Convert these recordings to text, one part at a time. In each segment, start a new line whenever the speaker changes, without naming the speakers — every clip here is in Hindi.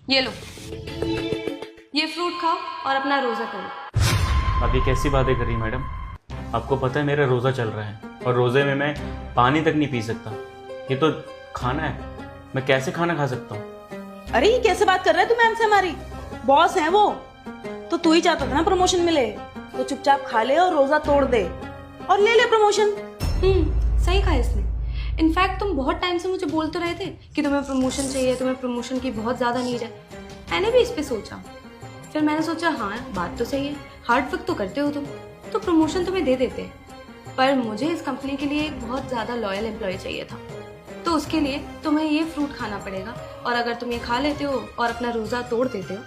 ये लो, ये फ्रूट खाओ और अपना रोजा करो।
अब ये कैसी बातें कर रही मैडम? आपको पता है मेरा रोज़ा चल रहा है और रोज़े में मैं पानी तक नहीं पी सकता। ये तो खाना है, मैं कैसे खाना खा सकता हूँ?
अरे ये कैसे बात कर रहा है तू मैम से? हमारी बॉस है वो। तो तू ही चाहता था ना प्रमोशन मिले, तो चुपचाप खा ले और रोजा तोड़ दे और ले ले प्रमोशन।
सही कहा इसने। इनफैक्ट तुम बहुत टाइम से मुझे बोल तो रहे थे कि तुम्हें प्रमोशन चाहिए, तुम्हें प्रमोशन की बहुत ज़्यादा नीड है। मैंने भी इस पे सोचा, फिर मैंने सोचा हाँ बात तो सही है, हार्ड वर्क तो करते हो तुम, तो प्रमोशन तुम्हें दे देते हैं। पर मुझे इस कंपनी के लिए एक बहुत ज़्यादा लॉयल एम्प्लॉय चाहिए था, तो उसके लिए तुम्हें ये फ्रूट खाना पड़ेगा। और अगर तुम ये खा लेते हो और अपना रोज़ा तोड़ देते हो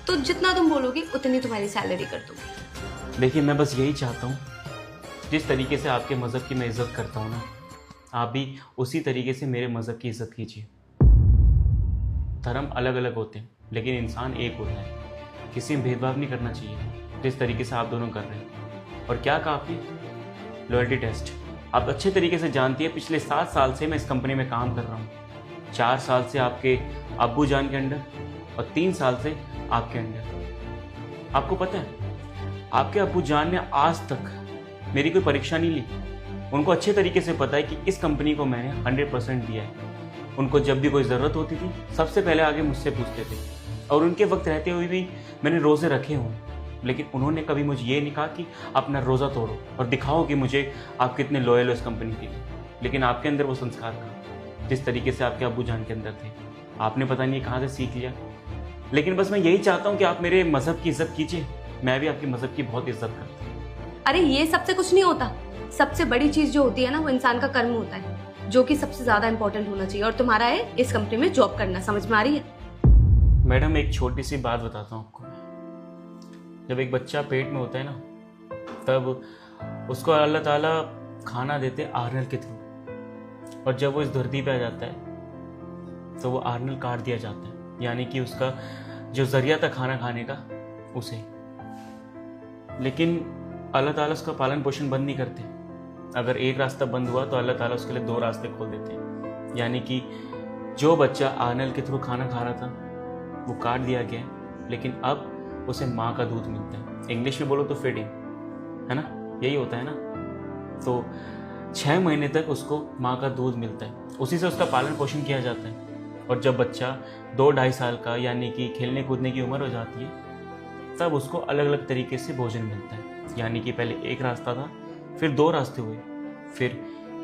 तो जितना तुम बोलोगे उतनी तुम्हारी सैलरी कर दूँगी।
देखिए मैं बस यही चाहता हूँ, जिस तरीके से आपके मज़हब की मैं इज़्ज़त करता हूँ ना, आप भी उसी तरीके से मेरे मज़हब की इज़्ज़त कीजिए। धर्म अलग अलग होते हैं लेकिन इंसान एक होता है, किसी में भेदभाव नहीं करना चाहिए जिस तरीके से आप दोनों कर रहे हैं। और क्या कहा आपने? Loyalty test. आप अच्छे तरीके से जानती है, पिछले 7 साल से मैं इस कंपनी में काम कर रहा हूँ। 4 साल से आपके अब्बू जान के अंडर और 3 साल से आपके अंडर। आपको पता है आपके अब्बू जान ने आज तक मेरी कोई परीक्षा नहीं ली। उनको अच्छे तरीके से पता है कि इस कंपनी को मैंने 100% दिया है। उनको जब भी कोई ज़रूरत होती थी सबसे पहले आगे मुझसे पूछते थे, और उनके वक्त रहते हुए भी मैंने रोज़े रखे हों, लेकिन उन्होंने कभी मुझे ये नहीं कहा कि अपना रोज़ा तोड़ो और दिखाओ कि मुझे आप कितने लॉयल हो इस कंपनी के लिए। लेकिन आपके अंदर वो संस्कार था जिस तरीके से आपके अब्बू जान के अंदर थे, आपने पता नहीं कहाँ से सीख लिया। लेकिन बस मैं यही चाहता हूँ कि आप मेरे मज़हब की इज़्ज़त कीजिए, मैं भी आपके मज़हब की बहुत इज़्ज़त करता हूँ।
अरे ये सबसे कुछ नहीं होता। सबसे बड़ी चीज़ जो होती है ना वो इंसान का कर्म होता है, जो कि सबसे ज़्यादा इंपॉर्टेंट होना चाहिए। और तुम्हारा है इस कंपनी में जॉब करना। समझ में आ रही है?
मैडम एक छोटी सी बात बताता हूँ आपको। जब एक बच्चा पेट में होता है ना, तब उसको अल्लाह ताला खाना देते हैं आर्नल के थ्रू, और जब वो इस धरती पे आ जाता है तो वो आर्नल काट दिया जाता है, यानी कि उसका जो जरिया था खाना खाने का उसे। लेकिन अल्लाह ताला उसका पालन पोषण बंद नहीं करते। अगर एक रास्ता बंद हुआ तो अल्लाह ताला उसके लिए 2 रास्ते खोल देते हैं। यानी कि जो बच्चा आर्नल के थ्रू खाना खा रहा था वो काट दिया गया है, लेकिन अब उसे माँ का दूध मिलता है। इंग्लिश में बोलो तो फीडिंग, है ना, यही होता है ना। तो 6 महीने तक उसको माँ का दूध मिलता है, उसी से उसका पालन पोषण किया जाता है। और जब बच्चा 2-2.5 साल का यानी कि खेलने कूदने की उम्र हो जाती है, तब उसको अलग अलग तरीके से भोजन मिलता है। यानी कि पहले एक रास्ता था, फिर 2 रास्ते हुए, फिर